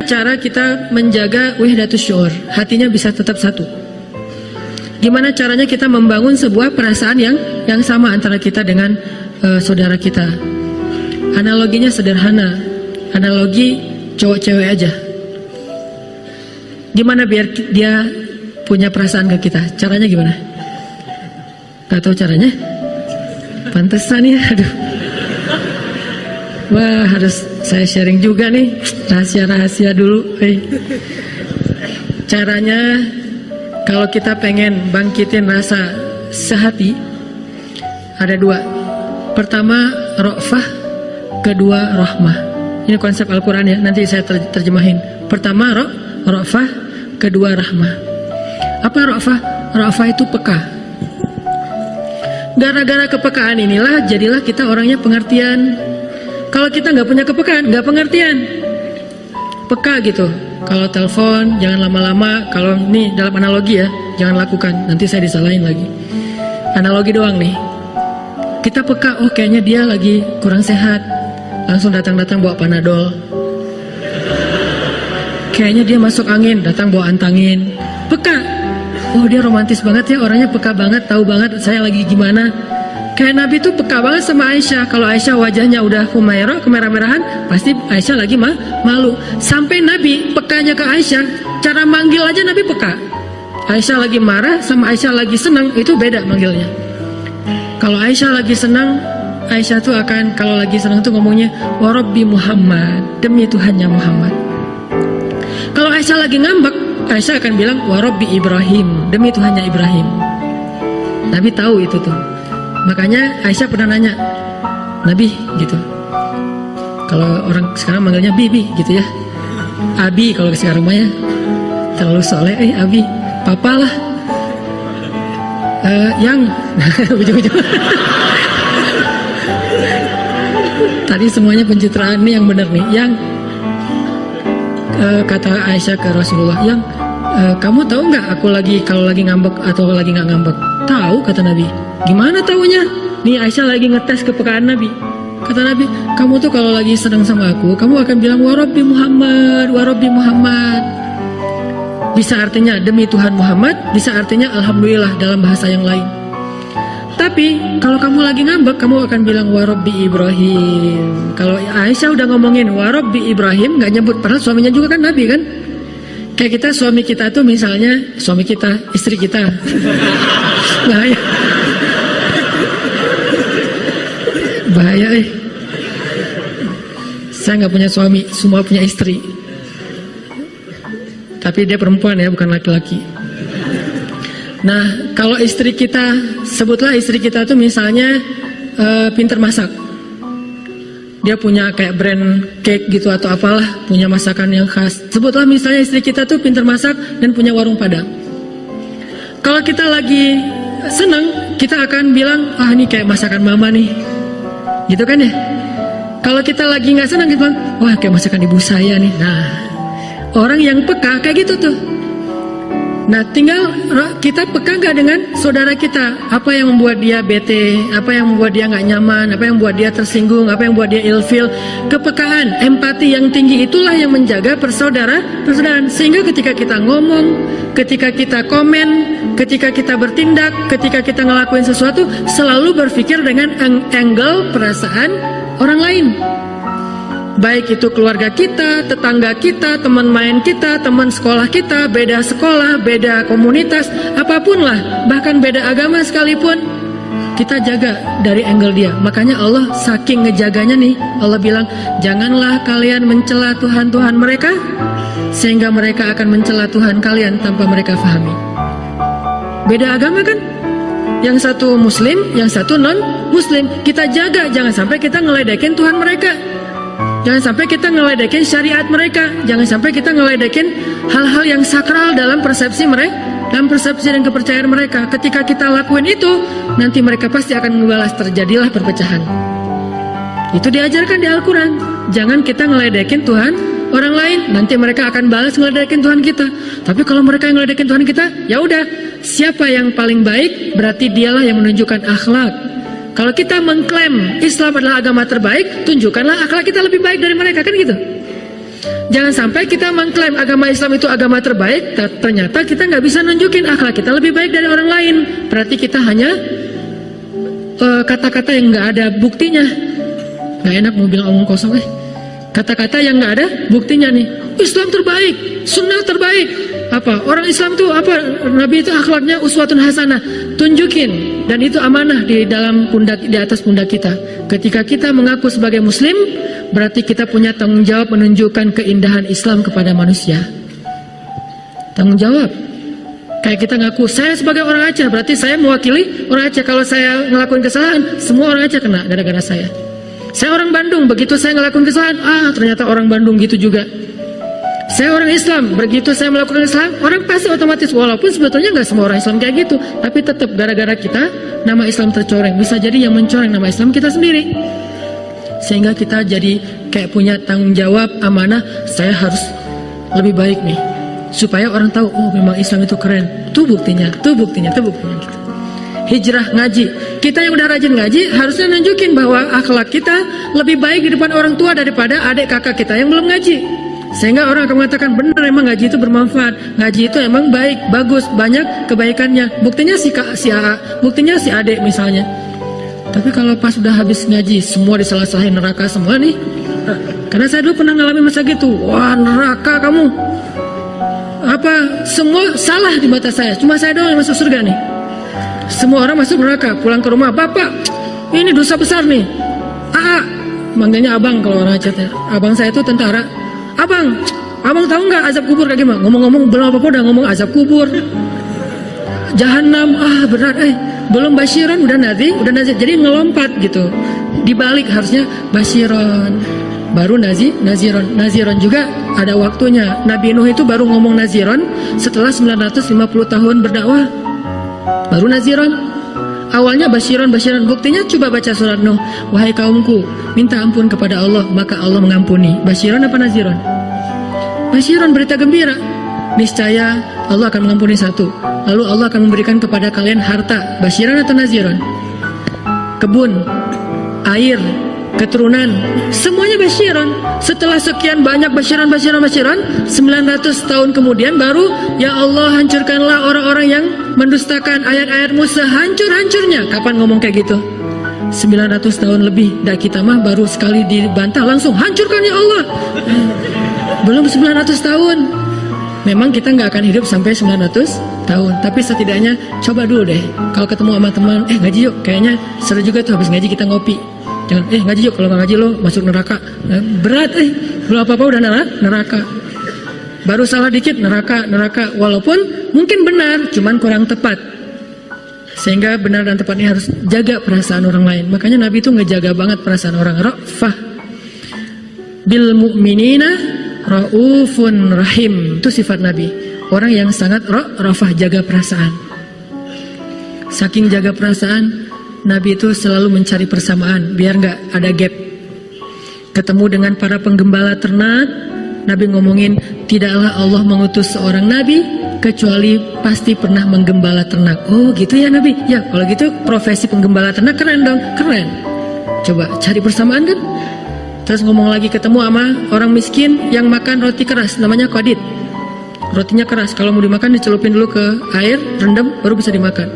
cara kita menjaga wahdatus syuur, hatinya bisa tetap satu? Gimana caranya kita membangun sebuah perasaan yang sama antara kita dengan saudara kita? Analoginya sederhana, analogi cowok cewek aja. Gimana biar dia punya perasaan ke kita? Caranya gimana? Gak tahu caranya? Pantesan ya, aduh. Wah, harus saya sharing juga nih, rahasia-rahasia dulu. Caranya, kalau kita pengen bangkitin rasa sehati, ada dua. Pertama, ra'fah, kedua, rahmah. Ini konsep Al-Quran ya, nanti saya terjemahin. Pertama, ra'fah, kedua, rahmah. Apa ra'fah? Ra'fah itu peka. Gara-gara kepekaan inilah, jadilah kita orangnya pengertian. Kalau kita nggak punya kepekaan, nggak pengertian. Peka gitu. Kalau telepon, jangan lama-lama. Kalau ini dalam analogi ya, jangan lakukan. Nanti saya disalahin lagi. Analogi doang nih. Kita peka, oh kayaknya dia lagi kurang sehat. Langsung datang-datang bawa Panadol. Kayaknya dia masuk angin, datang bawa antangin. Peka. Oh dia romantis banget ya, orangnya peka banget, tahu banget saya lagi gimana. Kayak Nabi tuh peka banget sama Aisyah. Kalau Aisyah wajahnya udah humairah, kemerah-merahan, pasti Aisyah lagi malu. Sampai Nabi pekanya ke Aisyah, cara manggil aja Nabi peka. Aisyah lagi marah sama Aisyah lagi senang, itu beda manggilnya. Kalau Aisyah lagi senang, Aisyah tuh akan, kalau lagi senang tuh ngomongnya wa Rabbi Muhammad, demi Tuhannya Muhammad. Kalau Aisyah lagi ngambek, Aisyah akan bilang wa Rabbi Ibrahim, demi Tuhannya Ibrahim. Nabi tahu itu tuh. Makanya Aisyah pernah nanya Nabi gitu. Kalau orang sekarang manggilnya Bibi gitu ya. Abi kalau sekarang mah ya. Terlalu soleh, Abi, Papa lah. Yang ujung-ujung. Tadi semuanya pencitraan nih yang benar nih. Yang kata Aisyah ke Rasulullah, yang kamu tahu nggak aku lagi kalau lagi ngambek atau lagi nggak ngambek? Tahu, kata Nabi. Gimana taunya? Nih Aisyah lagi ngetes kepekaan Nabi. Kata Nabi, kamu tuh kalau lagi senang sama aku, kamu akan bilang wa Rabbi Muhammad, wa Rabbi Muhammad. Bisa artinya demi Tuhan Muhammad, bisa artinya alhamdulillah dalam bahasa yang lain. Tapi kalau kamu lagi ngambek, kamu akan bilang wa Rabbi Ibrahim. Kalau Aisyah udah ngomongin wa Rabbi Ibrahim, nggak nyebut, padahal suaminya juga kan Nabi kan. Kayak kita, suami kita tuh misalnya, suami kita, istri kita. Bahaya. Bahaya Saya nggak punya suami, semua punya istri. Tapi dia perempuan ya, bukan laki-laki. Nah, kalau istri kita, sebutlah istri kita tuh misalnya pinter masak. Dia punya kayak brand cake gitu atau apalah, punya masakan yang khas. Sebutlah misalnya istri kita tuh pinter masak dan punya warung Padang. Kalau kita lagi senang, kita akan bilang, ah ini kayak masakan mama nih. Gitu kan ya? Kalau kita lagi nggak senang, kita bilang, wah kayak masakan ibu saya nih. Nah, orang yang peka kayak gitu tuh. Nah, tinggal kita peka gak dengan saudara kita? Apa yang membuat dia bete? Apa yang membuat dia gak nyaman? Apa yang membuat dia tersinggung? Apa yang membuat dia ilfil? Kepekaan, empati yang tinggi itulah yang menjaga persaudaraan. Sehingga ketika kita ngomong, ketika kita komen, ketika kita bertindak, ketika kita ngelakuin sesuatu, selalu berpikir dengan angle perasaan orang lain. Baik itu keluarga kita, tetangga kita, teman main kita, teman sekolah kita, beda sekolah, beda komunitas, apapun lah, bahkan beda agama sekalipun, kita jaga dari angle dia. Makanya Allah saking ngejaganya nih, Allah bilang, janganlah kalian mencela Tuhan-Tuhan mereka, sehingga mereka akan mencela Tuhan kalian tanpa mereka fahami. Beda agama kan? Yang satu muslim, yang satu non-muslim. Kita jaga, jangan sampai kita ngeledekin Tuhan mereka. Jangan sampai kita ngeledekin syariat mereka. Jangan sampai kita ngeledekin hal-hal yang sakral dalam persepsi mereka, dalam persepsi dan kepercayaan mereka. Ketika kita lakuin itu, nanti mereka pasti akan membalas, terjadilah perpecahan. Itu diajarkan di Al-Quran. Jangan kita ngeledekin Tuhan orang lain, nanti mereka akan balas ngeledekin Tuhan kita. Tapi kalau mereka yang ngeledekin Tuhan kita, ya udah, siapa yang paling baik, berarti dialah yang menunjukkan akhlak. Kalau kita mengklaim Islam adalah agama terbaik, tunjukkanlah akhlak kita lebih baik dari mereka, kan gitu. Jangan sampai kita mengklaim agama Islam itu agama terbaik, ternyata kita nggak bisa nunjukin akhlak kita lebih baik dari orang lain. Berarti kita hanya kata-kata yang nggak ada buktinya. Nggak enak mau bilang omong kosong. Kata-kata yang nggak ada buktinya nih. Islam terbaik, sunnah terbaik. Apa? Orang Islam tuh apa? Nabi itu akhlaknya uswatun hasanah. Tunjukin, dan itu amanah di dalam pundak, di atas pundak kita. Ketika kita mengaku sebagai Muslim, berarti kita punya tanggung jawab menunjukkan keindahan Islam kepada manusia. Tanggung jawab. Kayak kita ngaku saya sebagai orang Aceh, berarti saya mewakili orang Aceh. Kalau saya ngelakuin kesalahan, semua orang Aceh kena gara-gara saya. Saya orang Bandung, begitu saya ngelakuin kesalahan, ternyata orang Bandung gitu juga. Saya orang Islam, begitu saya melakukan Islam, orang pasti otomatis, walaupun sebetulnya nggak semua orang Islam kayak gitu, tapi tetap gara-gara kita nama Islam tercoreng. Bisa jadi yang mencoreng nama Islam kita sendiri, sehingga kita jadi kayak punya tanggung jawab, amanah. Saya harus lebih baik nih, supaya orang tahu, oh memang Islam itu keren. Tuh buktinya, tuh buktinya, tuh buktinya gitu. Hijrah ngaji, kita yang udah rajin ngaji harusnya nunjukin bahwa akhlak kita lebih baik di depan orang tua daripada adik kakak kita yang belum ngaji. Sehingga orang akan mengatakan benar, emang ngaji itu bermanfaat, ngaji itu emang baik, bagus, banyak kebaikannya. Buktinya si AA, buktinya si adik misalnya. Tapi kalau pas udah habis ngaji semua disalah-salahin, neraka semua nih. Karena saya dulu pernah ngalamin masa gitu. Wah, neraka kamu. Apa semua salah di mata saya, cuma saya doang yang masuk surga nih. Semua orang masuk neraka, pulang ke rumah, bapak ini dosa besar nih. Manggilnya abang kalau orang Aceh. Abang saya itu tentara. Abang tahu nggak azab kubur kayak gimana? Ngomong-ngomong belum apa-apa udah ngomong azab kubur, jahanam, berat. Belum basyiron udah nazir, jadi ngelompat gitu. Dibalik harusnya basyiron, baru naziron juga ada waktunya. Nabi Nuh itu baru ngomong naziron setelah 950 tahun berdakwah. Baru naziron. Awalnya basyiron. Buktinya coba baca surat Nuh. Wahai kaumku, minta ampun kepada Allah, maka Allah mengampuni. Basyiron apa naziron? Basyiron, berita gembira. Niscaya Allah akan mengampuni satu. Lalu Allah akan memberikan kepada kalian harta. Basyiron atau naziron? Kebun, air, keturunan, semuanya basyiron. Setelah sekian banyak basyiron, 900 tahun kemudian baru, ya Allah hancurkanlah orang-orang yang mendustakan ayat-ayatmu sehancur-hancurnya. Kapan ngomong kayak gitu? 900 tahun lebih. Dah kita mah baru sekali dibantah langsung hancurkan ya Allah. Belum 900 tahun. Memang kita nggak akan hidup sampai 900 tahun, tapi setidaknya coba dulu deh. Kalau ketemu sama teman, ngaji yuk, kayaknya seru juga tuh habis ngaji kita ngopi. Jangan, ngaji yuk, kalau nggak ngaji lo masuk neraka. Berat, belum apa-apa udah neraka. Baru salah dikit neraka. Walaupun mungkin benar, cuman kurang tepat. Sehingga benar dan tepatnya harus jaga perasaan orang lain. Makanya Nabi itu ngejaga banget perasaan orang. Ra'fah bil mu'minina raufun rahim. Itu sifat Nabi. Orang yang sangat ra'fah, jaga perasaan. Saking jaga perasaan, Nabi itu selalu mencari persamaan biar nggak ada gap. Ketemu dengan para penggembala ternak, Nabi ngomongin, tidaklah Allah mengutus seorang Nabi kecuali pasti pernah menggembala ternak. Oh gitu ya Nabi? Ya kalau gitu profesi penggembala ternak keren dong, keren. Coba cari persamaan kan? Terus ngomong lagi, ketemu sama orang miskin yang makan roti keras, namanya qadid. Rotinya keras, kalau mau dimakan dicelupin dulu ke air, rendam, baru bisa dimakan.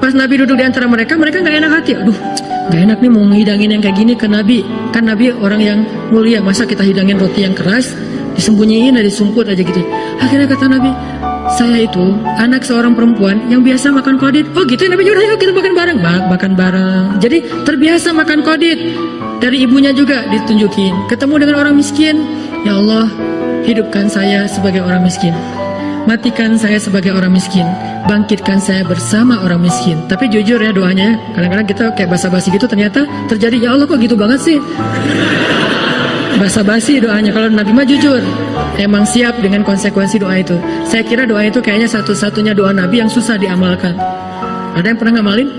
Pas Nabi duduk di antara mereka nggak enak hati. Aduh, nggak enak nih mau ngidangin yang kayak gini ke Nabi. Kan Nabi orang yang mulia, masa kita hidangin roti yang keras, disembunyiin, disumput aja gitu. Akhirnya kata Nabi, saya itu anak seorang perempuan yang biasa makan qadid. Oh gitu ya Nabi, yaudah yuk kita makan bareng. Makan bareng. Jadi terbiasa makan qadid. Dari ibunya juga ditunjukin. Ketemu dengan orang miskin, ya Allah, hidupkan saya sebagai orang miskin. Matikan saya sebagai orang miskin. Bangkitkan saya bersama orang miskin. Tapi jujur ya doanya, kadang-kadang kita kayak basa-basi gitu, ternyata terjadi. Ya Allah kok gitu banget sih. Basa-basi doanya. Kalau Nabi mah jujur, emang siap dengan konsekuensi doa itu. Saya kira doa itu kayaknya satu-satunya doa Nabi yang susah diamalkan. Ada yang pernah ngamalin?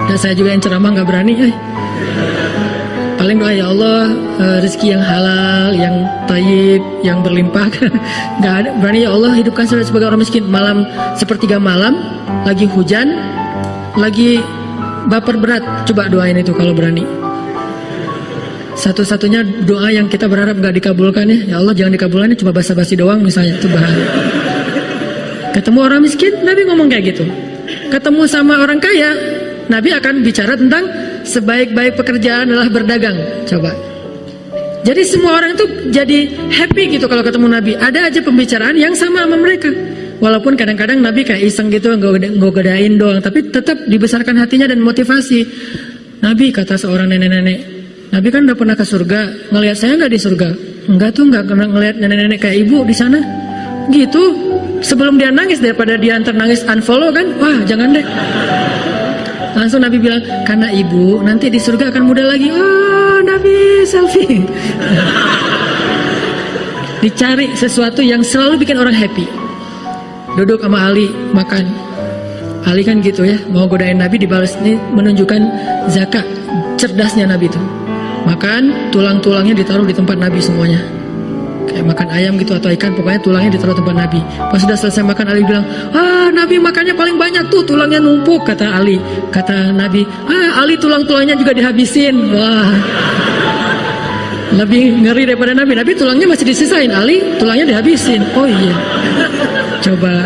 Dan saya juga yang ceramah nggak berani. Paling doa, ya Allah, rezeki yang halal, yang tayyib, yang berlimpah. Nggak ada berani. Ya Allah, hidupkan saya sebagai orang miskin. Malam, sepertiga malam, lagi hujan, lagi baper berat. Coba doain itu kalau berani. satu-satunya doa yang kita berharap gak dikabulkan ya Allah jangan dikabulkan, cuma basa-basi doang misalnya, itu bahaya. Ketemu orang miskin, Nabi ngomong kayak gitu. Ketemu sama orang kaya, Nabi akan bicara tentang sebaik-baik pekerjaan adalah berdagang. Coba. Jadi semua orang itu jadi happy gitu kalau ketemu Nabi. Ada aja pembicaraan yang sama mereka. Walaupun kadang-kadang Nabi kayak iseng gitu, nggak godain doang, tapi tetap dibesarkan hatinya dan motivasi. Nabi, kata seorang nenek-nenek, Nabi kan udah pernah ke surga, ngelihat saya nggak di surga? Enggak tuh, nggak pernah ngelihat nenek-nenek kayak ibu di sana. Gitu. Sebelum dia nangis, daripada dia antar nangis unfollow kan, wah jangan deh. Langsung Nabi bilang, karena ibu nanti di surga akan muda lagi. Oh Nabi selfie. Dicari sesuatu yang selalu bikin orang happy. Duduk sama Ali makan. Ali kan gitu ya, mau godain Nabi dibalas. Ini menunjukkan zakat cerdasnya Nabi itu. Makan, tulang-tulangnya ditaruh di tempat Nabi semuanya. Kayak makan ayam gitu atau ikan, pokoknya tulangnya ditaruh tempat Nabi. Pas sudah selesai makan, Ali bilang, Nabi makannya paling banyak tuh, tulangnya numpuk, kata Ali. Kata Nabi, Ali tulang-tulangnya juga dihabisin. Wah, lebih ngeri daripada Nabi. Nabi tulangnya masih disisain, Ali tulangnya dihabisin. Oh iya, coba.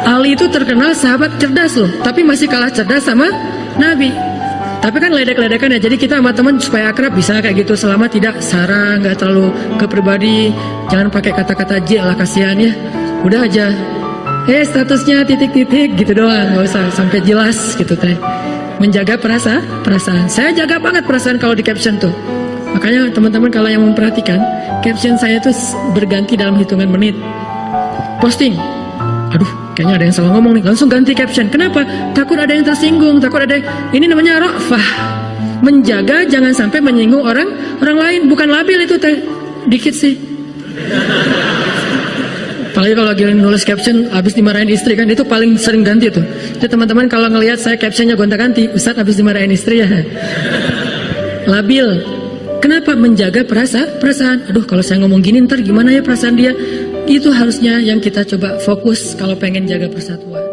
Ali itu terkenal sahabat cerdas loh, tapi masih kalah cerdas sama Nabi. Tapi kan ledek-ledekan ya, jadi kita sama teman supaya akrab bisa kayak gitu, selama tidak sara, nggak terlalu ke pribadi, jangan pakai kata-kata J lah, kasihan ya. Udah aja, statusnya titik-titik gitu doang, nggak usah sampai jelas gitu teh. Menjaga perasaan. Saya jaga banget perasaan kalau di caption tuh. Makanya teman-teman kalau yang memperhatikan, caption saya tuh berganti dalam hitungan menit. Posting, aduh, kayaknya ada yang salah ngomong nih, langsung ganti caption. Kenapa? Takut ada yang tersinggung, takut ada yang... Ini namanya ra'fah, menjaga jangan sampai menyinggung orang lain. Bukan labil itu teh, dikit sih. Apalagi kalau lagi nulis caption habis dimarahin istri kan, itu paling sering ganti tuh. Jadi teman-teman kalau ngelihat saya captionnya gonta-ganti, Ustaz habis dimarahin istri ya. Labil. Kenapa? Menjaga perasaan. Aduh, kalau saya ngomong gini ntar gimana ya perasaan dia. Itu harusnya yang kita coba fokus kalau pengen jaga persatuan.